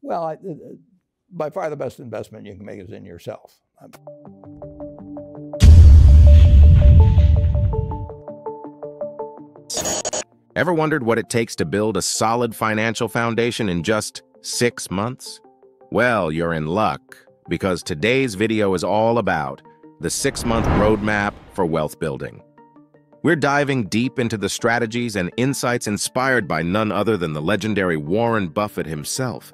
Well, by far the best investment you can make is in yourself. Ever wondered what it takes to build a solid financial foundation in just 6 months? Well, you're in luck, because today's video is all about the 6-month roadmap for wealth building. We're diving deep into the strategies and insights inspired by none other than the legendary Warren Buffett himself.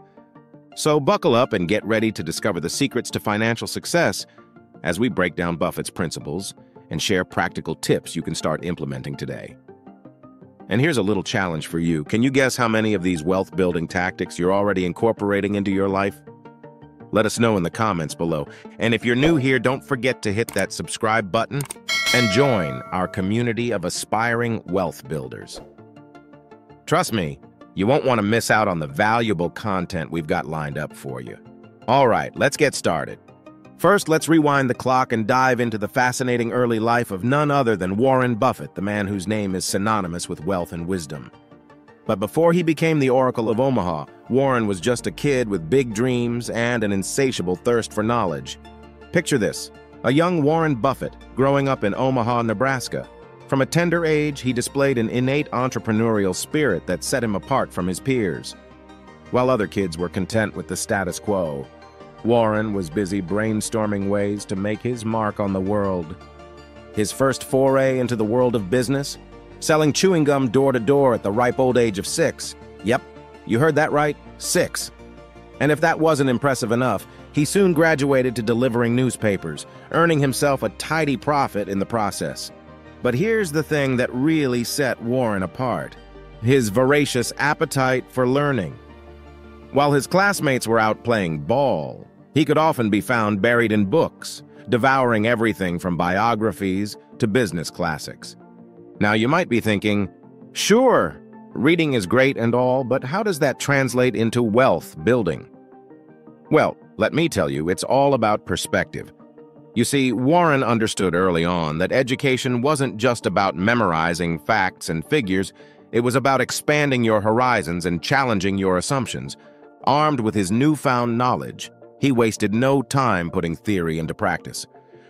So buckle up and get ready to discover the secrets to financial success as we break down Buffett's principles and share practical tips you can start implementing today. And here's a little challenge for you. Can you guess how many of these wealth-building tactics you're already incorporating into your life? Let us know in the comments below. And if you're new here, don't forget to hit that subscribe button and join our community of aspiring wealth builders. Trust me, you won't want to miss out on the valuable content we've got lined up for you. All right, let's get started. First, let's rewind the clock and dive into the fascinating early life of none other than Warren Buffett, the man whose name is synonymous with wealth and wisdom. But before he became the Oracle of Omaha, Warren was just a kid with big dreams and an insatiable thirst for knowledge. Picture this, a young Warren Buffett growing up in Omaha, Nebraska. From a tender age, he displayed an innate entrepreneurial spirit that set him apart from his peers. While other kids were content with the status quo, Warren was busy brainstorming ways to make his mark on the world. His first foray into the world of business? Selling chewing gum door-to-door at the ripe old age of 6. Yep, you heard that right, 6. And if that wasn't impressive enough, he soon graduated to delivering newspapers, earning himself a tidy profit in the process. But here's the thing that really set Warren apart: his voracious appetite for learning. While his classmates were out playing ball, he could often be found buried in books, devouring everything from biographies to business classics. Now you might be thinking, sure, reading is great and all, but how does that translate into wealth building? Well, let me tell you, it's all about perspective. You see, Warren understood early on that education wasn't just about memorizing facts and figures, it was about expanding your horizons and challenging your assumptions. Armed with his newfound knowledge, he wasted no time putting theory into practice.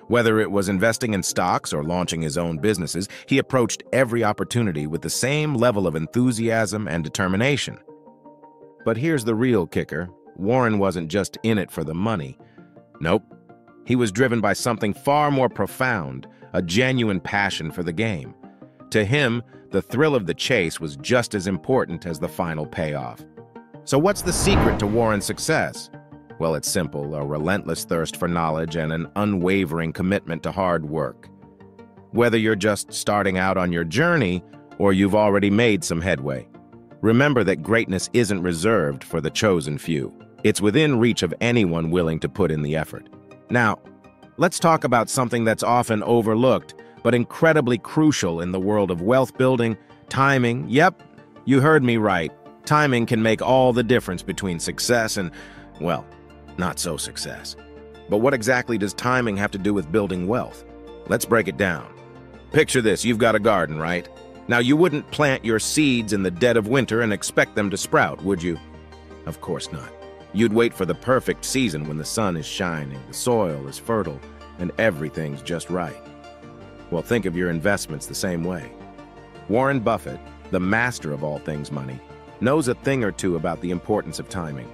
Whether it was investing in stocks or launching his own businesses, he approached every opportunity with the same level of enthusiasm and determination. But here's the real kicker: Warren wasn't just in it for the money. Nope. He was driven by something far more profound, a genuine passion for the game. To him, the thrill of the chase was just as important as the final payoff. So what's the secret to Warren's success? Well, it's simple: a relentless thirst for knowledge and an unwavering commitment to hard work. Whether you're just starting out on your journey or you've already made some headway, remember that greatness isn't reserved for the chosen few. It's within reach of anyone willing to put in the effort. Now, let's talk about something that's often overlooked, but incredibly crucial in the world of wealth building: timing. Yep, you heard me right. Timing can make all the difference between success and, well, not so success. But what exactly does timing have to do with building wealth? Let's break it down. Picture this: you've got a garden, right? Now, you wouldn't plant your seeds in the dead of winter and expect them to sprout, would you? Of course not. You'd wait for the perfect season when the sun is shining, the soil is fertile, and everything's just right. Well, think of your investments the same way. Warren Buffett, the master of all things money, knows a thing or two about the importance of timing.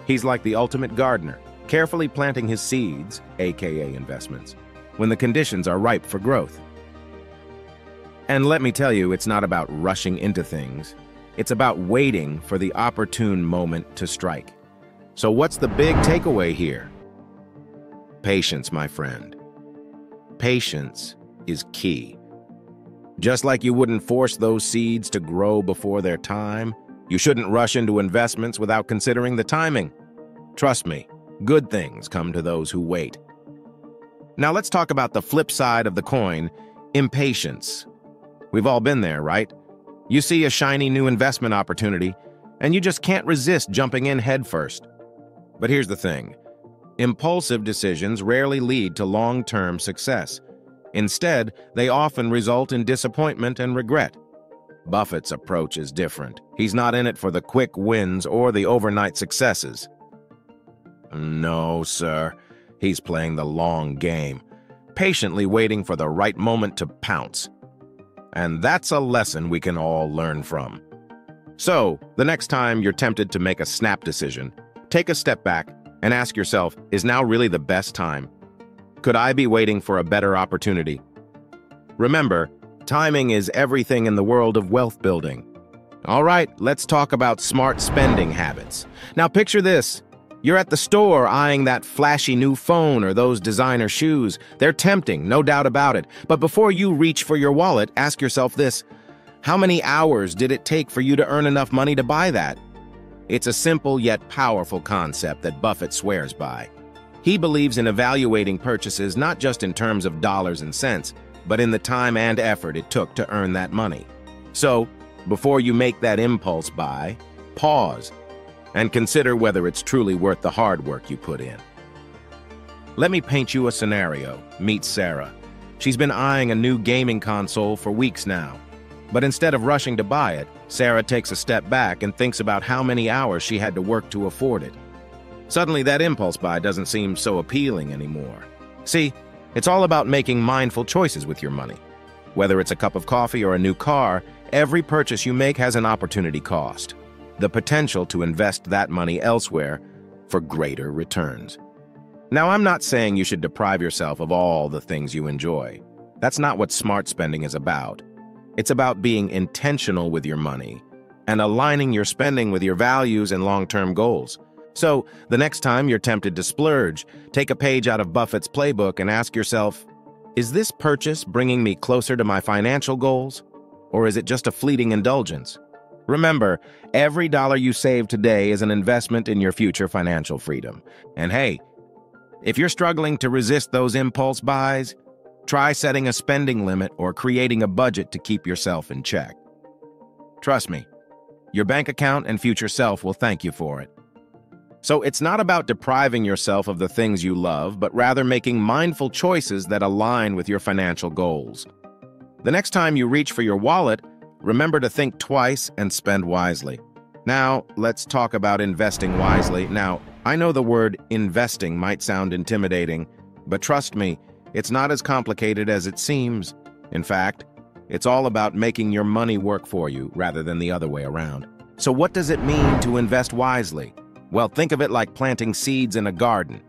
He's like the ultimate gardener, carefully planting his seeds, aka investments, when the conditions are ripe for growth. And let me tell you, it's not about rushing into things. It's about waiting for the opportune moment to strike. So what's the big takeaway here? Patience, my friend. Patience is key. Just like you wouldn't force those seeds to grow before their time, you shouldn't rush into investments without considering the timing. Trust me, good things come to those who wait. Now let's talk about the flip side of the coin: impatience. We've all been there, right? You see a shiny new investment opportunity, and you just can't resist jumping in head first. But here's the thing: impulsive decisions rarely lead to long-term success. Instead, they often result in disappointment and regret. Buffett's approach is different. He's not in it for the quick wins or the overnight successes. No, sir. He's playing the long game, patiently waiting for the right moment to pounce. And that's a lesson we can all learn from. So, the next time you're tempted to make a snap decision, take a step back and ask yourself, is now really the best time? Could I be waiting for a better opportunity? Remember, timing is everything in the world of wealth building. All right, let's talk about smart spending habits. Now picture this. You're at the store eyeing that flashy new phone or those designer shoes. They're tempting, no doubt about it. But before you reach for your wallet, ask yourself this. How many hours did it take for you to earn enough money to buy that? It's a simple yet powerful concept that Buffett swears by. He believes in evaluating purchases not just in terms of dollars and cents, but in the time and effort it took to earn that money. So, before you make that impulse buy, pause and consider whether it's truly worth the hard work you put in. Let me paint you a scenario. Meet Sarah. She's been eyeing a new gaming console for weeks now. But instead of rushing to buy it, Sarah takes a step back and thinks about how many hours she had to work to afford it. Suddenly, that impulse buy doesn't seem so appealing anymore. See, it's all about making mindful choices with your money. Whether it's a cup of coffee or a new car, every purchase you make has an opportunity cost. The potential to invest that money elsewhere for greater returns. Now, I'm not saying you should deprive yourself of all the things you enjoy. That's not what smart spending is about. It's about being intentional with your money and aligning your spending with your values and long-term goals. So, the next time you're tempted to splurge, take a page out of Buffett's playbook and ask yourself, is this purchase bringing me closer to my financial goals? Or is it just a fleeting indulgence? Remember, every dollar you save today is an investment in your future financial freedom. And hey, if you're struggling to resist those impulse buys, try setting a spending limit or creating a budget to keep yourself in check. Trust me, your bank account and future self will thank you for it. So it's not about depriving yourself of the things you love, but rather making mindful choices that align with your financial goals. The next time you reach for your wallet, remember to think twice and spend wisely. Now, let's talk about investing wisely. Now, I know the word investing might sound intimidating, but trust me, it's not as complicated as it seems. In fact, it's all about making your money work for you rather than the other way around. So what does it mean to invest wisely? Well, think of it like planting seeds in a garden.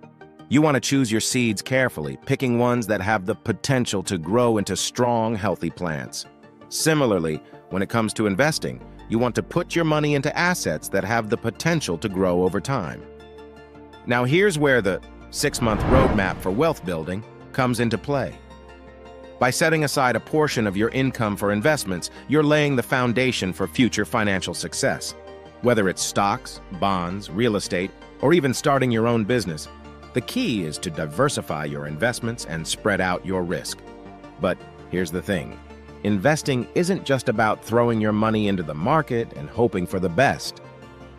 You want to choose your seeds carefully, picking ones that have the potential to grow into strong, healthy plants. Similarly, when it comes to investing, you want to put your money into assets that have the potential to grow over time. Now here's where the 6-month roadmap for wealth building comes into play. By setting aside a portion of your income for investments, you're laying the foundation for future financial success. Whether it's stocks, bonds, real estate, or even starting your own business, the key is to diversify your investments and spread out your risk. But here's the thing. Investing isn't just about throwing your money into the market and hoping for the best.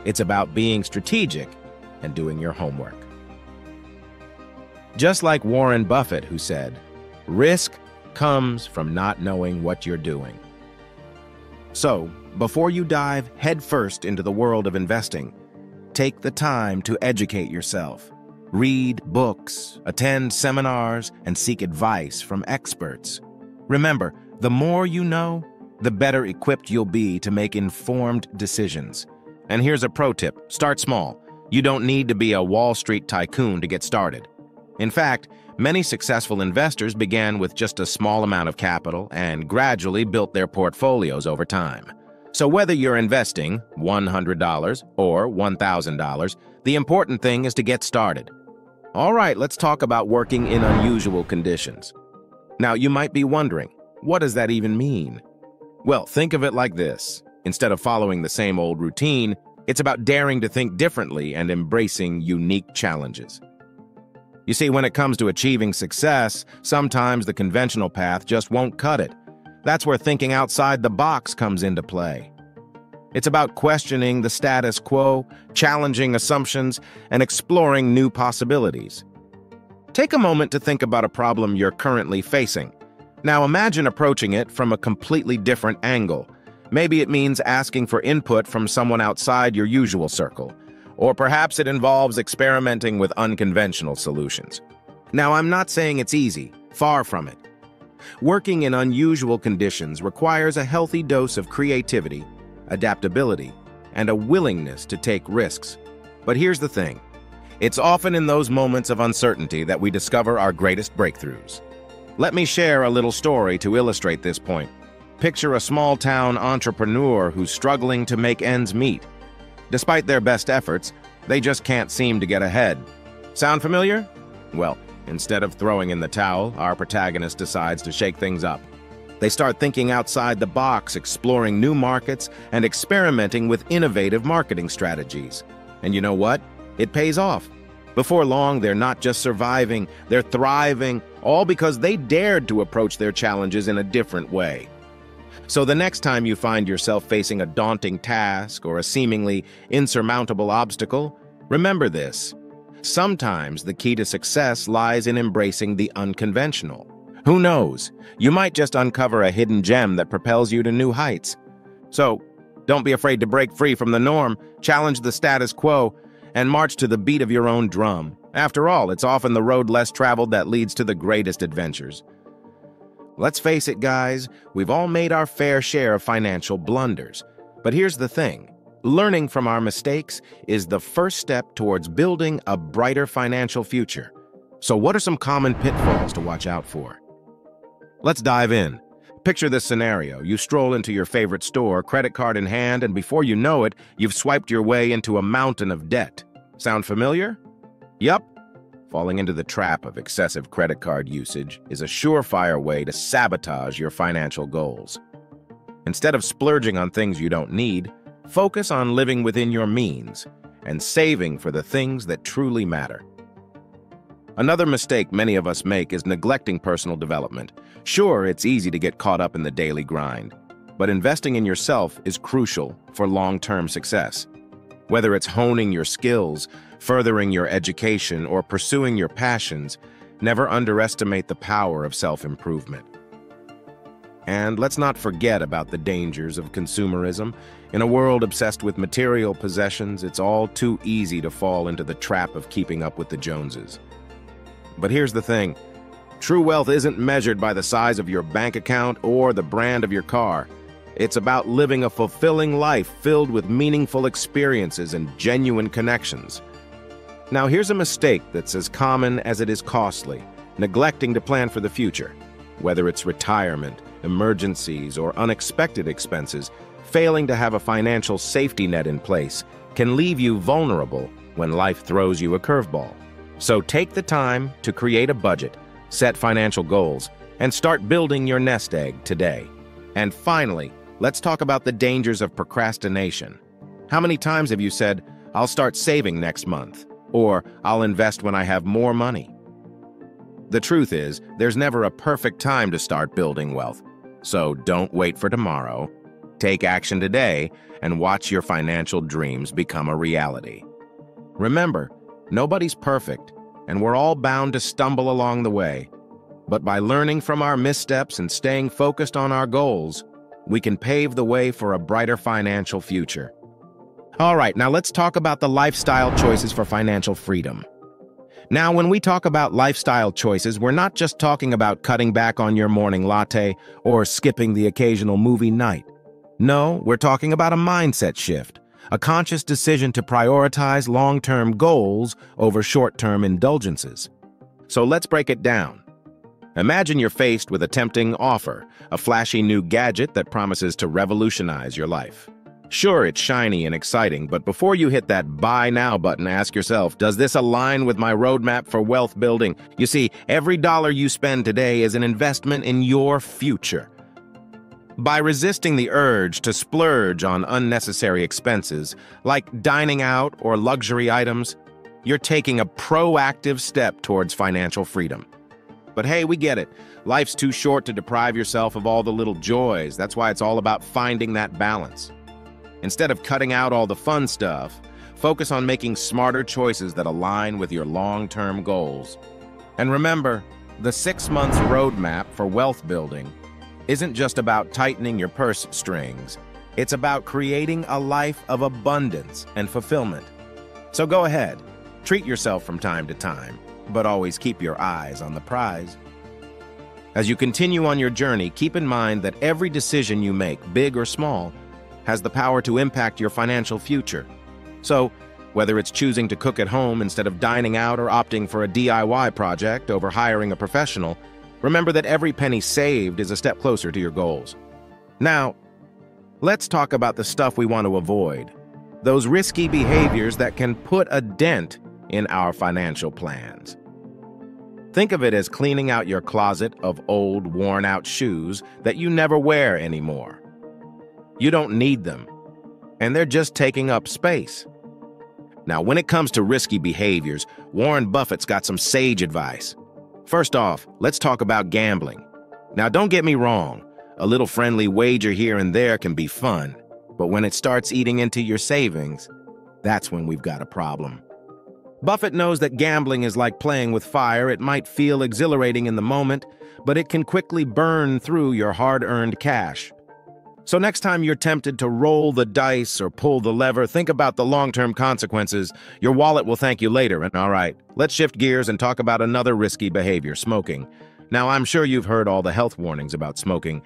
It's about being strategic and doing your homework. Just like Warren Buffett, who said, "Risk comes from not knowing what you're doing." So, before you dive headfirst into the world of investing, take the time to educate yourself. Read books, attend seminars, and seek advice from experts. Remember, the more you know, the better equipped you'll be to make informed decisions. And here's a pro tip: start small. You don't need to be a Wall Street tycoon to get started. In fact, many successful investors began with just a small amount of capital and gradually built their portfolios over time. So whether you're investing $100 or $1,000, the important thing is to get started. All right, let's talk about working in unusual conditions. Now, you might be wondering, what does that even mean? Well, think of it like this. Instead of following the same old routine, it's about daring to think differently and embracing unique challenges. You see, when it comes to achieving success, sometimes the conventional path just won't cut it. That's where thinking outside the box comes into play. It's about questioning the status quo, challenging assumptions, and exploring new possibilities. Take a moment to think about a problem you're currently facing. Now imagine approaching it from a completely different angle. Maybe it means asking for input from someone outside your usual circle, or perhaps it involves experimenting with unconventional solutions. Now, I'm not saying it's easy, far from it. Working in unusual conditions requires a healthy dose of creativity, adaptability, and a willingness to take risks. But here's the thing. It's often in those moments of uncertainty that we discover our greatest breakthroughs. Let me share a little story to illustrate this point. Picture a small-town entrepreneur who's struggling to make ends meet. Despite their best efforts, they just can't seem to get ahead. Sound familiar? Well, instead of throwing in the towel, our protagonist decides to shake things up. They start thinking outside the box, exploring new markets, and experimenting with innovative marketing strategies. And you know what? It pays off. Before long, they're not just surviving, they're thriving, all because they dared to approach their challenges in a different way. So the next time you find yourself facing a daunting task or a seemingly insurmountable obstacle, remember this. Sometimes the key to success lies in embracing the unconventional. Who knows? You might just uncover a hidden gem that propels you to new heights. So, don't be afraid to break free from the norm, challenge the status quo, and march to the beat of your own drum. After all, it's often the road less traveled that leads to the greatest adventures. Let's face it, guys, we've all made our fair share of financial blunders. But here's the thing. Learning from our mistakes is the first step towards building a brighter financial future. So what are some common pitfalls to watch out for? Let's dive in. Picture this scenario. You stroll into your favorite store, credit card in hand, and before you know it, you've swiped your way into a mountain of debt. Sound familiar? Yup. Falling into the trap of excessive credit card usage is a surefire way to sabotage your financial goals. Instead of splurging on things you don't need, focus on living within your means and saving for the things that truly matter. Another mistake many of us make is neglecting personal development. Sure, it's easy to get caught up in the daily grind, but investing in yourself is crucial for long-term success. Whether it's honing your skills, furthering your education, or pursuing your passions, never underestimate the power of self-improvement. And let's not forget about the dangers of consumerism. In a world obsessed with material possessions, it's all too easy to fall into the trap of keeping up with the Joneses. But here's the thing. True wealth isn't measured by the size of your bank account or the brand of your car. It's about living a fulfilling life filled with meaningful experiences and genuine connections. Now, here's a mistake that's as common as it is costly: neglecting to plan for the future. Whether it's retirement, emergencies, or unexpected expenses, failing to have a financial safety net in place can leave you vulnerable when life throws you a curveball. So take the time to create a budget, set financial goals, and start building your nest egg today. And finally, let's talk about the dangers of procrastination. How many times have you said, "I'll start saving next month," or "I'll invest when I have more money"? The truth is, there's never a perfect time to start building wealth. So don't wait for tomorrow. Take action today and watch your financial dreams become a reality. Remember, nobody's perfect, and we're all bound to stumble along the way. But by learning from our missteps and staying focused on our goals, we can pave the way for a brighter financial future. All right, now let's talk about the lifestyle choices for financial freedom. Now, when we talk about lifestyle choices, we're not just talking about cutting back on your morning latte or skipping the occasional movie night. No, we're talking about a mindset shift, a conscious decision to prioritize long-term goals over short-term indulgences. So let's break it down. Imagine you're faced with a tempting offer, a flashy new gadget that promises to revolutionize your life. Sure, it's shiny and exciting, but before you hit that Buy Now button, ask yourself, does this align with my roadmap for wealth building? You see, every dollar you spend today is an investment in your future. By resisting the urge to splurge on unnecessary expenses, like dining out or luxury items, you're taking a proactive step towards financial freedom. But hey, we get it. Life's too short to deprive yourself of all the little joys. That's why it's all about finding that balance. Instead of cutting out all the fun stuff, focus on making smarter choices that align with your long-term goals. And remember, the 6-month roadmap for wealth building isn't just about tightening your purse strings. It's about creating a life of abundance and fulfillment. So go ahead, treat yourself from time to time, but always keep your eyes on the prize. As you continue on your journey, keep in mind that every decision you make, big or small, has the power to impact your financial future. So, whether it's choosing to cook at home instead of dining out or opting for a DIY project over hiring a professional, remember that every penny saved is a step closer to your goals. Now, let's talk about the stuff we want to avoid, those risky behaviors that can put a dent in our financial plans. Think of it as cleaning out your closet of old, worn-out shoes that you never wear anymore. You don't need them, and they're just taking up space. Now, when it comes to risky behaviors, Warren Buffett's got some sage advice. First off, let's talk about gambling. Now, don't get me wrong, a little friendly wager here and there can be fun, but when it starts eating into your savings, that's when we've got a problem. Buffett knows that gambling is like playing with fire. It might feel exhilarating in the moment, but it can quickly burn through your hard-earned cash. So next time you're tempted to roll the dice or pull the lever, think about the long-term consequences. Your wallet will thank you later. And all right, let's shift gears and talk about another risky behavior, smoking. Now, I'm sure you've heard all the health warnings about smoking,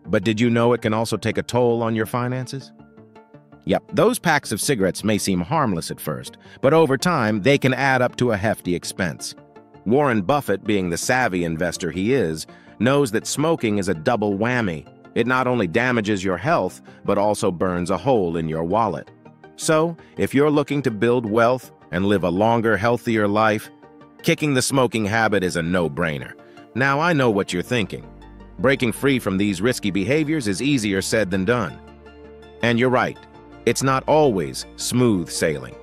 but did you know it can also take a toll on your finances? Yep, those packs of cigarettes may seem harmless at first, but over time, they can add up to a hefty expense. Warren Buffett, being the savvy investor he is, knows that smoking is a double whammy. It not only damages your health, but also burns a hole in your wallet. So, if you're looking to build wealth and live a longer, healthier life, kicking the smoking habit is a no-brainer. Now, I know what you're thinking. Breaking free from these risky behaviors is easier said than done. And you're right, it's not always smooth sailing.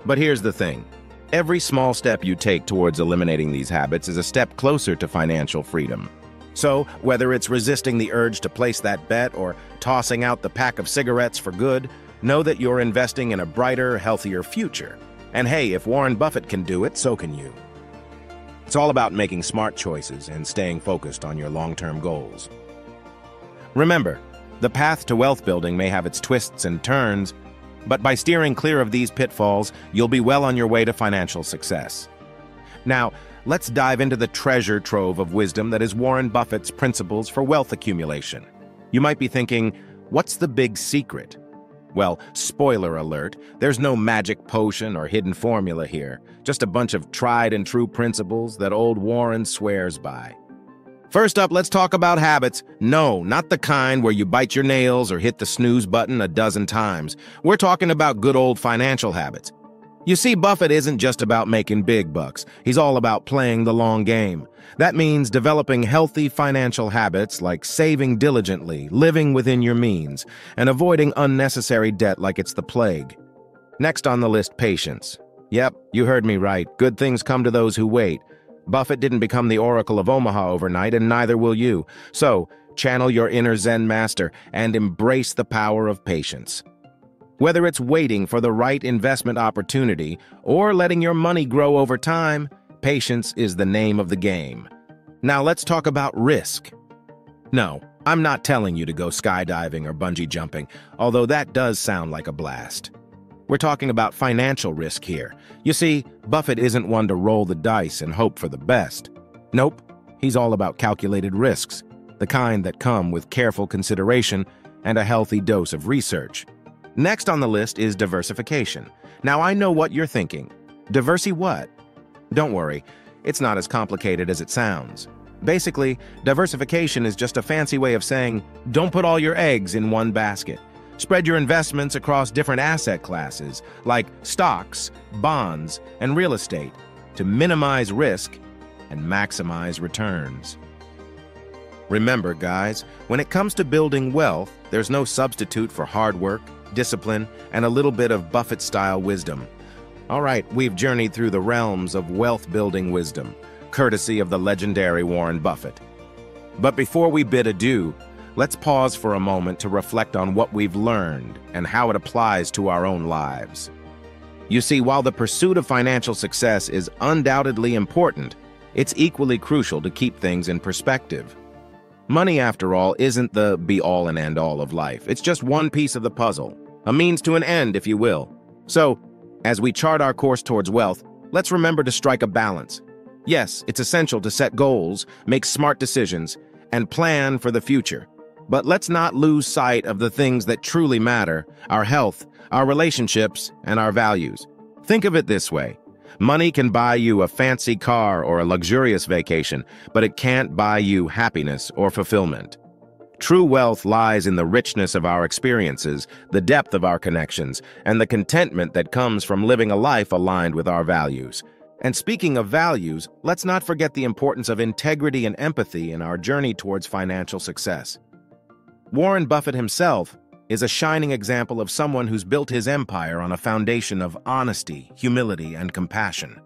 But here's the thing. Every small step you take towards eliminating these habits is a step closer to financial freedom. So, whether it's resisting the urge to place that bet or tossing out the pack of cigarettes for good, know that you're investing in a brighter, healthier future. And hey, if Warren Buffett can do it, so can you. It's all about making smart choices and staying focused on your long-term goals. Remember, the path to wealth building may have its twists and turns, but by steering clear of these pitfalls, you'll be well on your way to financial success. Now, let's dive into the treasure trove of wisdom that is Warren Buffett's principles for wealth accumulation. You might be thinking, what's the big secret? Well, spoiler alert, there's no magic potion or hidden formula here, just a bunch of tried and true principles that old Warren swears by. First up, let's talk about habits. No, not the kind where you bite your nails or hit the snooze button a dozen times. We're talking about good old financial habits. You see, Buffett isn't just about making big bucks. He's all about playing the long game. That means developing healthy financial habits like saving diligently, living within your means, and avoiding unnecessary debt like it's the plague. Next on the list, patience. Yep, you heard me right. Good things come to those who wait. Buffett didn't become the Oracle of Omaha overnight, and neither will you. So, channel your inner Zen master and embrace the power of patience. Whether it's waiting for the right investment opportunity or letting your money grow over time, patience is the name of the game. Now let's talk about risk. No, I'm not telling you to go skydiving or bungee jumping, although that does sound like a blast. We're talking about financial risk here. You see, Buffett isn't one to roll the dice and hope for the best. Nope, he's all about calculated risks, the kind that come with careful consideration and a healthy dose of research. Next on the list is diversification. Now I know what you're thinking. Diversity what? Don't worry, it's not as complicated as it sounds. Basically, diversification is just a fancy way of saying, don't put all your eggs in one basket. Spread your investments across different asset classes, like stocks, bonds, and real estate, to minimize risk and maximize returns. Remember, guys, when it comes to building wealth, there's no substitute for hard work, discipline, and a little bit of Buffett-style wisdom. All right, we've journeyed through the realms of wealth-building wisdom, courtesy of the legendary Warren Buffett. But before we bid adieu, let's pause for a moment to reflect on what we've learned and how it applies to our own lives. You see, while the pursuit of financial success is undoubtedly important, it's equally crucial to keep things in perspective. Money, after all, isn't the be-all and end-all of life. It's just one piece of the puzzle, a means to an end, if you will. So, as we chart our course towards wealth, let's remember to strike a balance. Yes, it's essential to set goals, make smart decisions, and plan for the future. But let's not lose sight of the things that truly matter: our health, our relationships, and our values. Think of it this way. Money can buy you a fancy car or a luxurious vacation, but it can't buy you happiness or fulfillment. True wealth lies in the richness of our experiences, the depth of our connections, and the contentment that comes from living a life aligned with our values. And speaking of values, let's not forget the importance of integrity and empathy in our journey towards financial success. Warren Buffett himself is a shining example of someone who's built his empire on a foundation of honesty, humility, and compassion.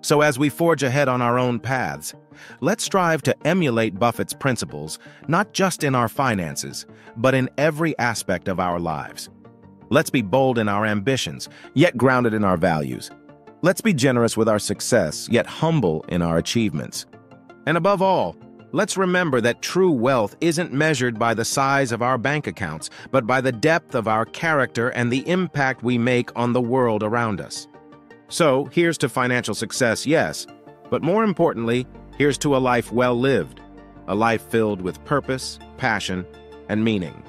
So as we forge ahead on our own paths, let's strive to emulate Buffett's principles, not just in our finances, but in every aspect of our lives. Let's be bold in our ambitions, yet grounded in our values. Let's be generous with our success, yet humble in our achievements. And above all, let's remember that true wealth isn't measured by the size of our bank accounts, but by the depth of our character and the impact we make on the world around us. So, here's to financial success, yes, but more importantly, here's to a life well lived, a life filled with purpose, passion, and meaning.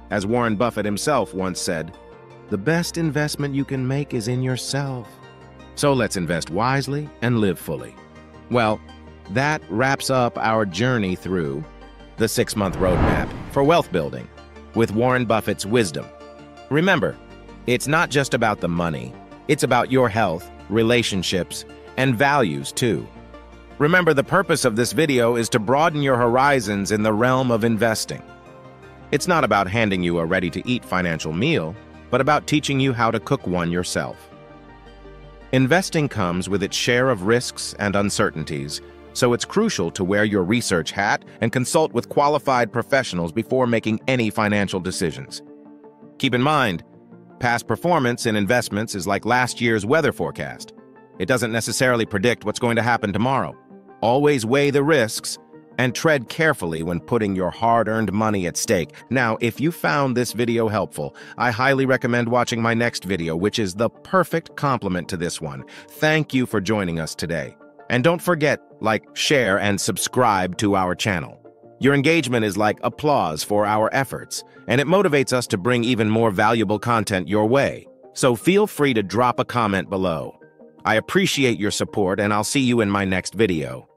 As Warren Buffett himself once said, "The best investment you can make is in yourself." So let's invest wisely and live fully. Well, that wraps up our journey through the 6-month roadmap for wealth building with Warren Buffett's wisdom. Remember, it's not just about the money, it's about your health, relationships, and values too. Remember, the purpose of this video is to broaden your horizons in the realm of investing. It's not about handing you a ready-to-eat financial meal, but about teaching you how to cook one yourself. Investing comes with its share of risks and uncertainties, so it's crucial to wear your research hat and consult with qualified professionals before making any financial decisions. Keep in mind, past performance in investments is like last year's weather forecast. It doesn't necessarily predict what's going to happen tomorrow. Always weigh the risks and tread carefully when putting your hard-earned money at stake. Now, if you found this video helpful, I highly recommend watching my next video, which is the perfect complement to this one. Thank you for joining us today. And don't forget, like, share, and subscribe to our channel. Your engagement is like applause for our efforts, and it motivates us to bring even more valuable content your way. So feel free to drop a comment below. I appreciate your support, and I'll see you in my next video.